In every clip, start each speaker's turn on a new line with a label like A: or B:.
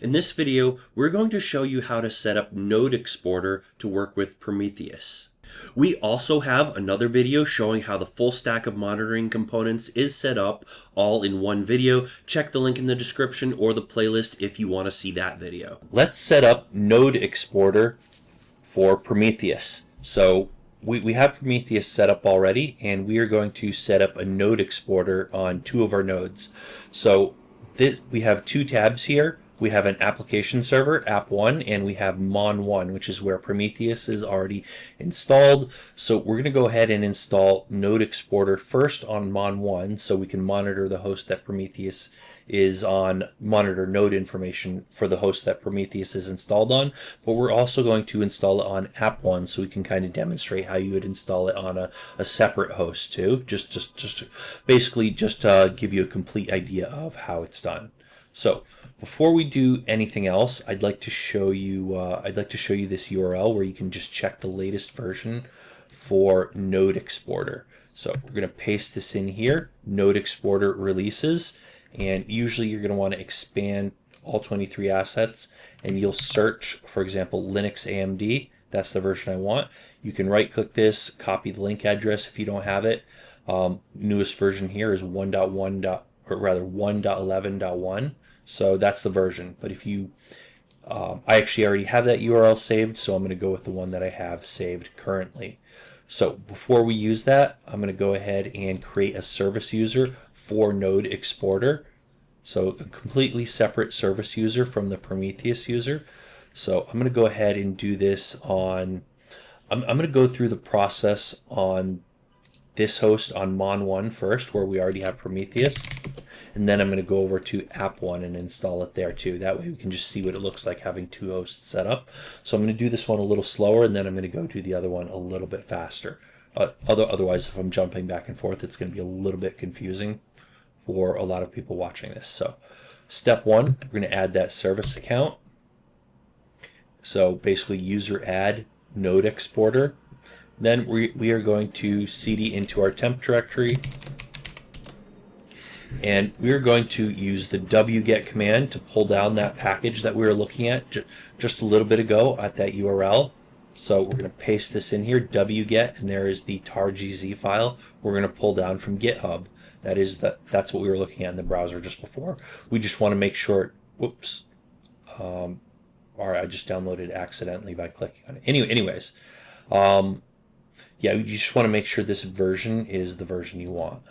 A: In this video, we're going to show you how to set up Node Exporter to work with Prometheus. We also have another video showing how the full stack of monitoring components is set up all in one video. Check the link in the description or the playlist if you want to see that video. Let's set up Node Exporter for Prometheus. So we have Prometheus set up already, and we are going to set up a Node Exporter on two of our nodes. So we have two tabs here. We have an application server, app1, and we have mon1, which is where Prometheus is already installed. So we're going to go ahead and install Node Exporter first on mon1 so we can monitor the host that Prometheus is on, monitor node information for the host that Prometheus is installed on. But we're also going to install it on app1 so we can kind of demonstrate how you would install it on a separate host too, just basically just to give you a complete idea of how it's done. So before we do anything else, I'd like to show you this URL where you can just check the latest version for Node Exporter. So we're going to paste this in here, Node Exporter releases, and usually you're going to want to expand all 23 assets, and you'll search, for example, Linux AMD. That's the version I want. You can right-click this, copy the link address if you don't have it. Newest version here is 1.11.1. So that's the version. But if you, I actually already have that URL saved, so I'm going to go with the one that I have saved currently. So before we use that, I'm going to go ahead and create a service user for Node Exporter. So a completely separate service user from the Prometheus user. So I'm going to go ahead and do this on, I'm going to go through the process on this host on mon1 first, where we already have Prometheus. And then I'm going to go over to app1 and install it there too. That way we can just see what it looks like having two hosts set up. So I'm going to do this one a little slower, and then I'm going to go do the other one a little bit faster. Otherwise, if I'm jumping back and forth, it's going to be a little bit confusing for a lot of people watching this. So step one, we're going to add that service account. So basically user add Node Exporter. Then we are going to cd into our temp directory. And we're going to use the wget command to pull down that package that we were looking at just a little bit ago at that URL. So we're going to paste this in here, wget, and there is the tar.gz file we're going to pull down from GitHub. That's what we were looking at in the browser just before. We just want to make sure, whoops, all right, I just downloaded accidentally by clicking on it. Anyways, yeah, you just want to make sure this version is the version you want.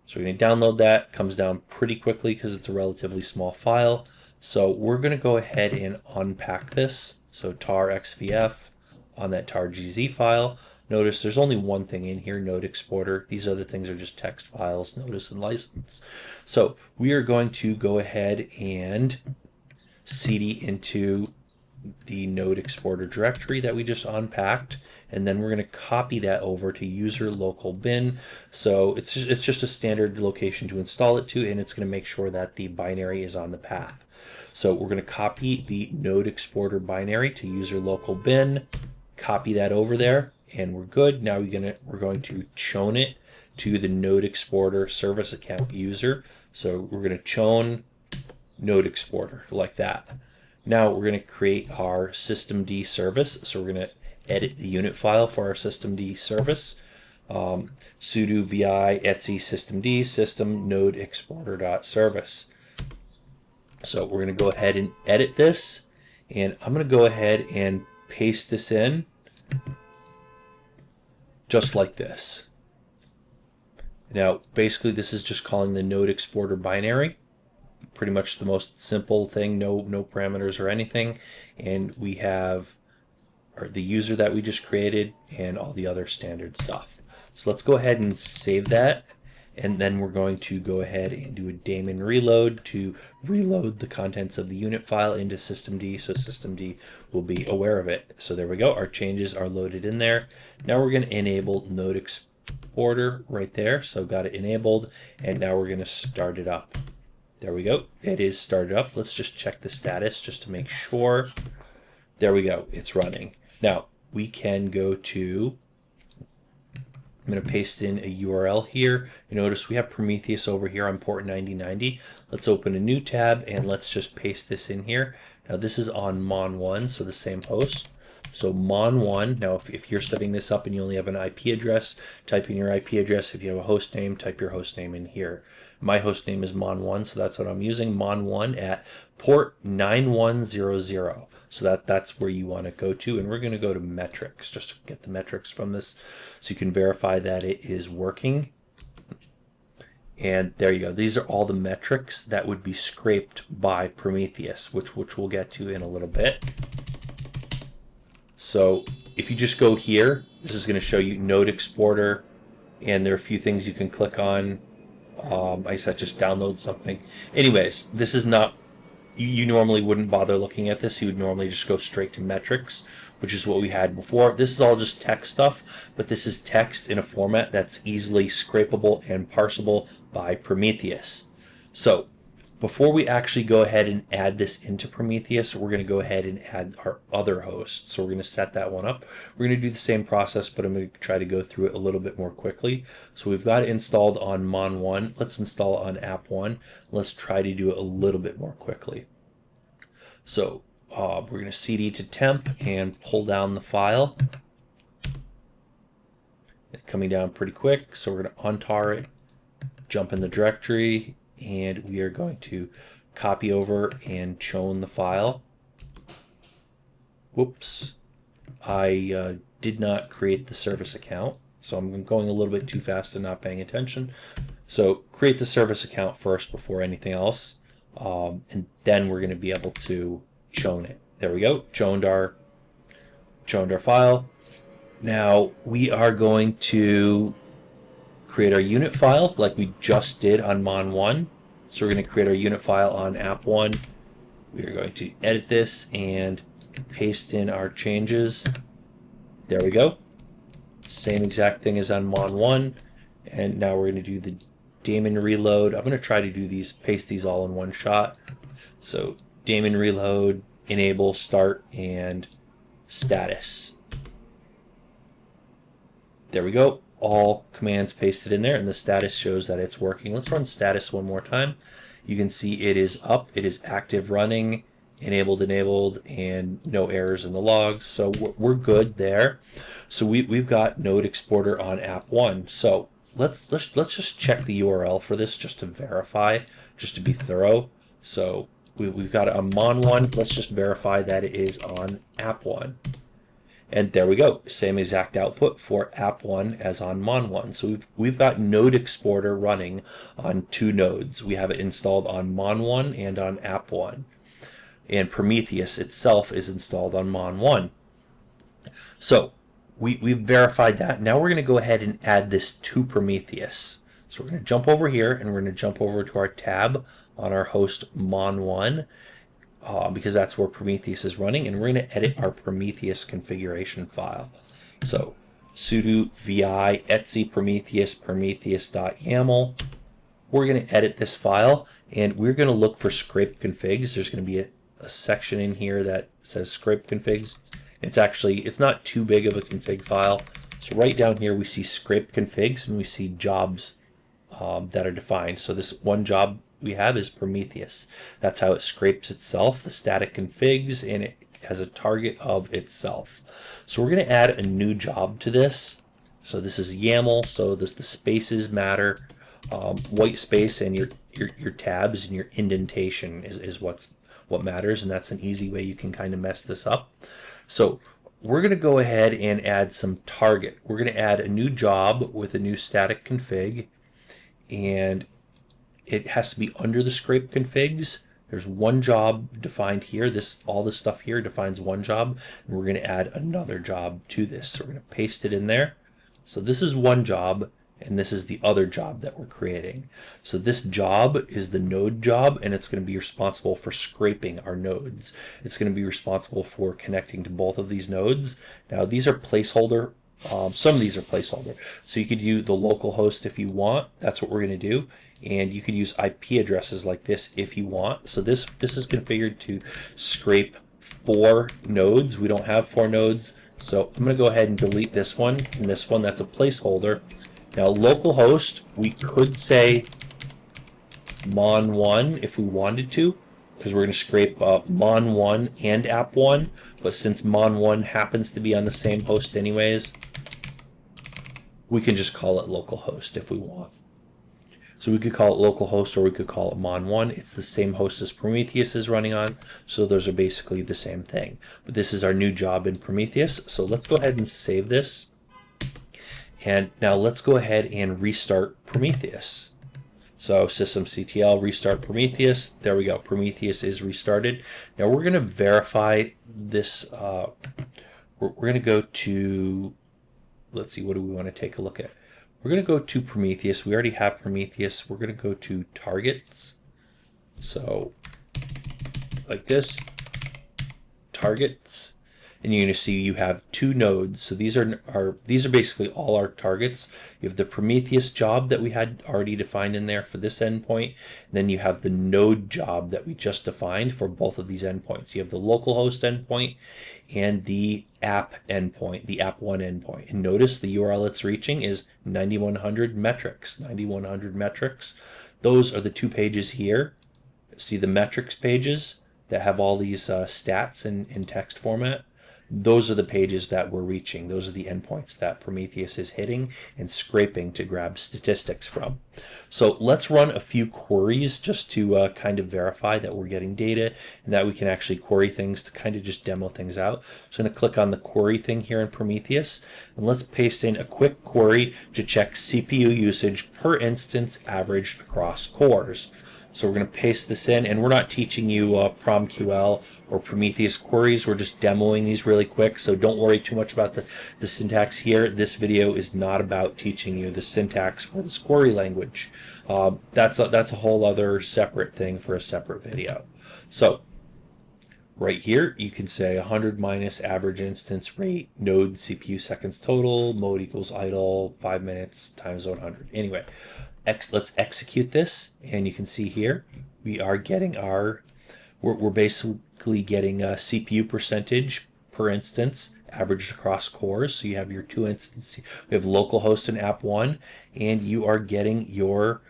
A: So we're going to download that. Comes down pretty quickly because it's a relatively small file. So we're going to go ahead and unpack this. So tar xvf on that tar.gz file. Notice there's only one thing in here, Node Exporter. These other things are just text files, notice and license. So we are going to go ahead and cd into the Node Exporter directory that we just unpacked, and then we're going to copy that over to user local bin. So it's just a standard location to install it to, and it's going to make sure that the binary is on the path. So we're going to copy the Node Exporter binary to user local bin, copy that over there, and we're good. Now we're going to chown it to the Node Exporter service account user. So we're going to chown Node Exporter like that. Now we're going to create our systemd service. So we're going to edit the unit file for our systemd service. Sudo vi etc systemd system node exporter.service. So we're going to go ahead and edit this, and I'm going to go ahead and paste this in just like this. Now basically this is just calling the Node Exporter binary. Pretty much the most simple thing, no parameters or anything, and we have the user that we just created and all the other standard stuff. So let's go ahead and save that, and then we're going to go ahead and do a daemon reload to reload the contents of the unit file into systemd, so systemd will be aware of it. So there we go, our changes are loaded in there. Now we're going to enable Node Exporter right there, so got it enabled, and now we're going to start it up. There we go. It is started up. Let's just check the status just to make sure. There we go. It's running. Now we can go to I'm going to paste in a URL here. You notice we have Prometheus over here on port 9090. Let's open a new tab and let's just paste this in here. Now this is on Mon1, so the same host. So Mon1, now if you're setting this up and you only have an IP address, type in your IP address. If you have a host name, type your host name in here. My host name is Mon1, so that's what I'm using, Mon1 at port 9100. So that's where you want to go to, and we're going to go to metrics just to get the metrics from this so you can verify that it is working. And there you go. These are all the metrics that would be scraped by Prometheus, which we'll get to in a little bit. So if you just go here, this is going to show you node exporter, and there are a few things you can click on. I said just download something. Anyways, this is not, you normally wouldn't bother looking at this. You would normally just go straight to metrics, which is what we had before. This is all just text stuff, but this is text in a format that's easily scrapable and parsable by Prometheus. So before we actually go ahead and add this into Prometheus, we're going to go ahead and add our other host. So we're going to set that one up. We're going to do the same process, but I'm going to try to go through it a little bit more quickly. So we've got it installed on Mon1. Let's install it on App1. Let's try to do it a little bit more quickly. So we're going to cd to temp and pull down the file. It's coming down pretty quick. So we're going to untar it, jump in the directory, and we are going to copy over and chown the file. Whoops, I did not create the service account, so I'm going a little bit too fast and not paying attention. So create the service account first before anything else, and then we're going to be able to chown it. There we go, chowned our file. Now we are going to create our unit file like we just did on Mon1. So we're going to create our unit file on App1. We are going to edit this and paste in our changes. There we go. Same exact thing as on Mon1. And now we're going to do the daemon reload. I'm going to try to do these, paste these all in one shot. So daemon reload, enable, start, and status. There we go. All commands pasted in there, and the status shows that it's working. Let's run status one more time. You can see it is up, it is active running, enabled, and no errors in the logs. So we're good there. So we've got node exporter on App1. So let's just check the URL for this just to verify, just to be thorough. So we've got it on Mon1. Let's just verify that it is on App1. And there we go, same exact output for App1 as on Mon1. So we've got node exporter running on two nodes. We have it installed on Mon1 and on App1. And Prometheus itself is installed on Mon1. So we've verified that. Now we're going to go ahead and add this to Prometheus. So we're going to jump over here and we're going to jump over to our tab on our host Mon1. Because that's where Prometheus is running, and we're going to edit our Prometheus configuration file. So sudo vi etc prometheus.yaml. We're going to edit this file, and we're going to look for scrape configs. There's going to be a section in here that says scrape configs. It's not too big of a config file. So right down here we see scrape configs, and we see jobs that are defined. So this one job we have is Prometheus. That's how it scrapes itself, the static configs, and it has a target of itself. So we're going to add a new job to this. So this is YAML, so the spaces matter. White space and your tabs and your indentation is what matters, and that's an easy way you can kind of mess this up. So we're going to go ahead and add some target. We're going to add a new job with a new static config, and it has to be under the scrape configs. There's one job defined here. All this stuff here defines one job, and we're going to add another job to this. So we're going to paste it in there. So this is one job, and this is the other job that we're creating. So this job is the node job, and it's going to be responsible for scraping our nodes. It's going to be responsible for connecting to both of these nodes. Now these are placeholder. Some of these are placeholder. So you could use the local host if you want. That's what we're going to do. And you could use IP addresses like this if you want. So this is configured to scrape 4 nodes. We don't have 4 nodes. So I'm going to go ahead and delete this one and this one. That's a placeholder. Now localhost, we could say mon1 if we wanted to, because we're going to scrape mon1 and app1. But since mon1 happens to be on the same host anyways, we can just call it localhost if we want. So we could call it localhost or we could call it mon1. It's the same host as Prometheus is running on, so those are basically the same thing. But this is our new job in Prometheus. So let's go ahead and save this. And now let's go ahead and restart Prometheus. So systemctl restart Prometheus. There we go. Prometheus is restarted. Now we're going to verify this. We're going to go to, let's see, what do we want to take a look at? We're going to go to Prometheus. We already have Prometheus. We're going to go to targets. So like this, targets. And you're going to see you have two nodes. So these are basically all our targets. You have the Prometheus job that we had already defined in there for this endpoint. And then you have the node job that we just defined for both of these endpoints. You have the localhost endpoint and the app endpoint, the app1 endpoint. And notice the URL it's reaching is 9100 metrics. 9100 metrics. Those are the two pages here. See the metrics pages that have all these stats in text format. Those are the pages that we're reaching. Those are the endpoints that Prometheus is hitting and scraping to grab statistics from. So let's run a few queries just to kind of verify that we're getting data and that we can actually query things to kind of just demo things out. So I'm going to click on the query thing here in Prometheus, and let's paste in a quick query to check CPU usage per instance averaged across cores. So we're going to paste this in, and we're not teaching you PromQL or Prometheus queries. We're just demoing these really quick, so don't worry too much about the syntax here. This video is not about teaching you the syntax for this query language. That's a whole other separate thing for a separate video. So right here, you can say 100 minus average instance rate, node CPU seconds total, mode equals idle, 5 minutes times 100. Anyway. Let's execute this, and you can see here we are getting we're basically getting a CPU percentage per instance averaged across cores. So you have your two instances. We have localhost and app1, and you are getting your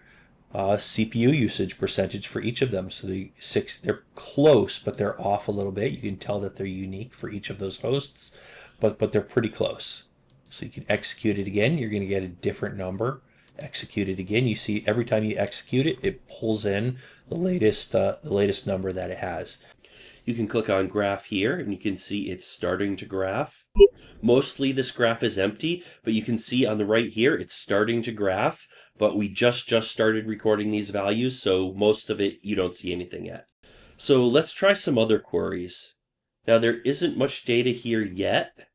A: CPU usage percentage for each of them. So they're close, but they're off a little bit. You can tell that they're unique for each of those hosts, but they're pretty close. So you can execute it again. You're going to get a different number. Execute it again. You see every time you execute it, it pulls in the latest number that it has. You can click on graph here and you can see it's starting to graph. Mostly this graph is empty, but you can see on the right here it's starting to graph, but we just started recording these values, so most of it you don't see anything yet. So let's try some other queries. Now there isn't much data here yet.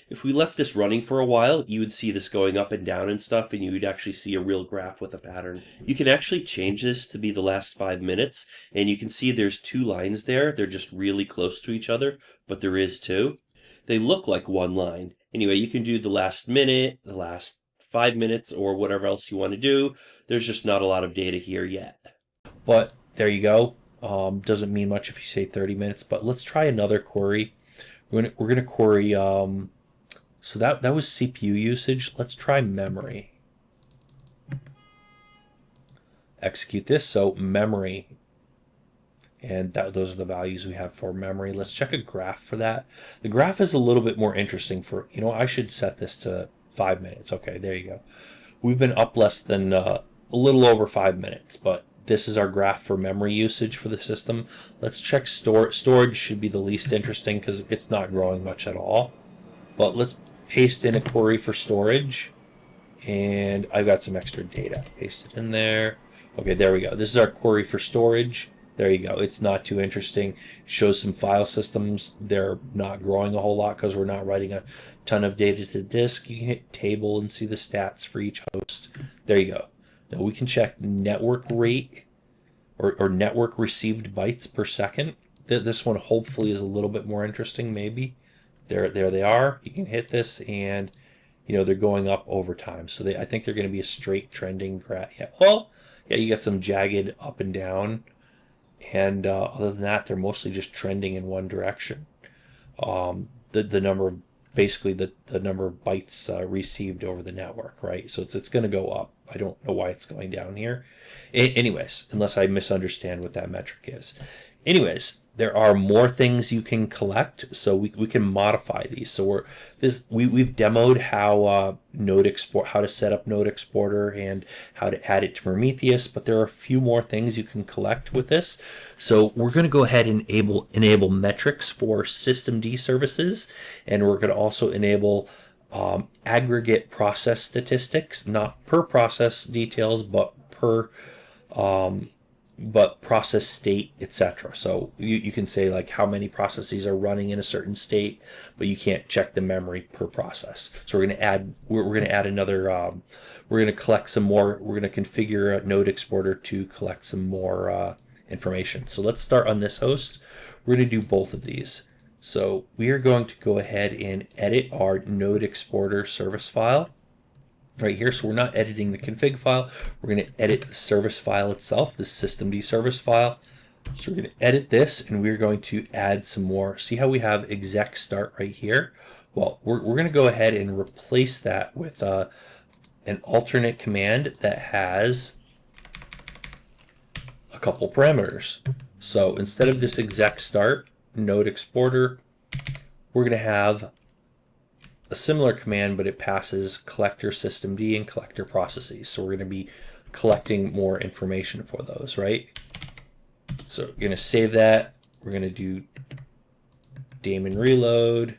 A: If we left this running for a while, you would see this going up and down and stuff, and you would actually see a real graph with a pattern. You can actually change this to be the last 5 minutes, and you can see there's two lines there. They're just really close to each other, but there is two. They look like one line. Anyway, you can do the last minute, the last 5 minutes, or whatever else you want to do. There's just not a lot of data here yet. But there you go. Doesn't mean much if you say 30 minutes, but let's try another query. We're going to query... So that was CPU usage. Let's try memory. Execute this. So memory. And those are the values we have for memory. Let's check a graph for that. The graph is a little bit more interesting for, I should set this to 5 minutes. Okay, there you go. We've been up less than a little over 5 minutes, but this is our graph for memory usage for the system. Let's check storage. Storage should be the least interesting because it's not growing much at all. But let's paste in a query for storage, and I've got some extra data. Paste it in there. Okay, there we go. This is our query for storage. There you go. It's not too interesting. It shows some file systems. They're not growing a whole lot because we're not writing a ton of data to disk. You can hit table and see the stats for each host. There you go. Now we can check network rate or network received bytes per second. This one hopefully is a little bit more interesting, maybe. There they are. You can hit this, and they're going up over time. So I think they're going to be a straight trending graph. Yeah. Well, yeah, you got some jagged up and down, and other than that, they're mostly just trending in one direction. the number of, basically the number of bytes received over the network, right? So it's going to go up. I don't know why it's going down here. Anyways, unless I misunderstand what that metric is. Anyways, there are more things you can collect, so we can modify these. So we've demoed how how to set up Node Exporter and how to add it to Prometheus, but there are a few more things you can collect with this. So we're going to go ahead and enable metrics for systemd services, and we're going to also enable aggregate process statistics, not per process details, but per process state, etc. So you can say like how many processes are running in a certain state, but you can't check the memory per process. So we're going to add another. We're going to collect some more. We're going to configure a Node Exporter to collect some more information. So let's start on this host. We're going to do both of these. So we are going to go ahead and edit our Node Exporter service file right here. So we're not editing the config file. We're going to edit the service file itself, the systemd service file. So we're going to edit this, and we're going to add some more. See how we have exec start right here? Well, we're going to go ahead and replace that with an alternate command that has a couple parameters. So instead of this exec start Node Exporter, we're going to have a similar command, but it passes collector systemd and collector processes. So we're going to be collecting more information for those, right? So we're going to save that. We're going to do daemon reload,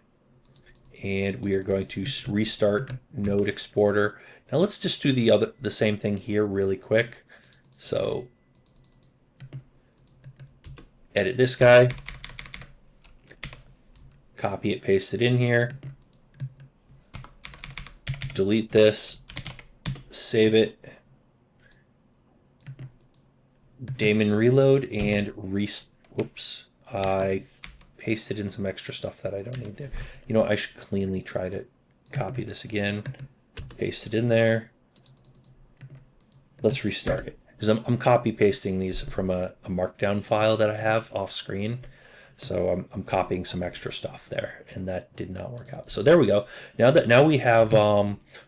A: and we are going to restart Node Exporter. Now let's just do the same thing here really quick. So edit this guy, copy it, paste it in here, delete this, save it, daemon reload, and whoops, I pasted in some extra stuff that I don't need there. You know, I should cleanly try to copy this again, paste it in there. Let's restart it, because I'm copy pasting these from a markdown file that I have off screen. So I'm copying some extra stuff there, and that did not work out. So there we go. Now we have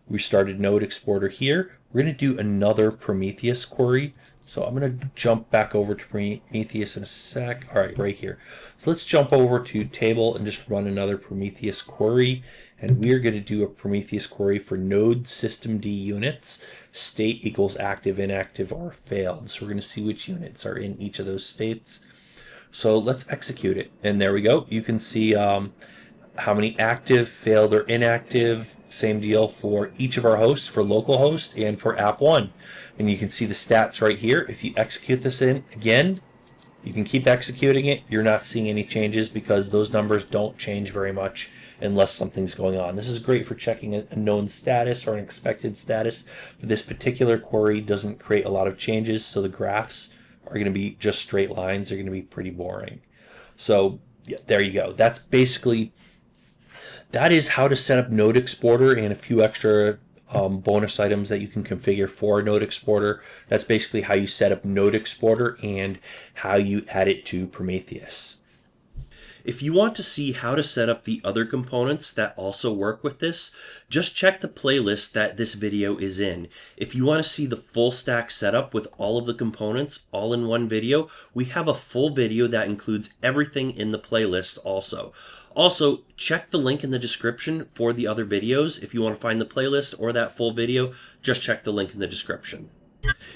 A: restarted Node Exporter here. We're going to do another Prometheus query. So I'm going to jump back over to Prometheus in a sec. All right, right here. So let's jump over to table and just run another Prometheus query. And we are going to do a Prometheus query for node systemd units, state equals active, inactive, or failed. So we're going to see which units are in each of those states. So let's execute it. And there we go. You can see how many active, failed, or inactive. Same deal for each of our hosts, for localhost and for app1. And you can see the stats right here. If you execute this in again, you can keep executing it. You're not seeing any changes because those numbers don't change very much unless something's going on. This is great for checking a known status or an expected status, but this particular query doesn't create a lot of changes, so the graphs are going to be just straight lines. They're going to be pretty boring. So yeah, there you go. That is how to set up Node Exporter and a few extra bonus items that you can configure for Node Exporter. That's basically how you set up Node Exporter and how you add it to Prometheus. If you want to see how to set up the other components that also work with this, just check the playlist that this video is in. If you want to see the full stack setup with all of the components all in one video, we have a full video that includes everything in the playlist also. Also, check the link in the description for the other videos. If you want to find the playlist or that full video, just check the link in the description.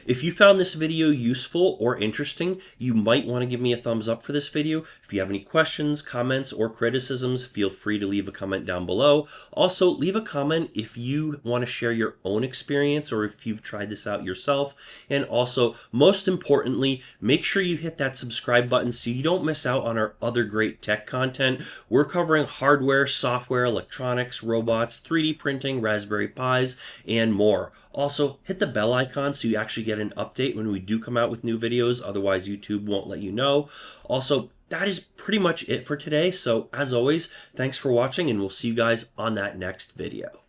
A: If you found this video useful or interesting, you might want to give me a thumbs up for this video. If you have any questions, comments, or criticisms, feel free to leave a comment down below. Also, leave a comment if you want to share your own experience or if you've tried this out yourself. And also, most importantly, make sure you hit that subscribe button so you don't miss out on our other great tech content. We're covering hardware, software, electronics, robots, 3D printing, Raspberry Pis, and more. Also, hit the bell icon so you actually get an update when we do come out with new videos. Otherwise, YouTube won't let you know. Also, that is pretty much it for today. So, as always, thanks for watching, and we'll see you guys on that next video.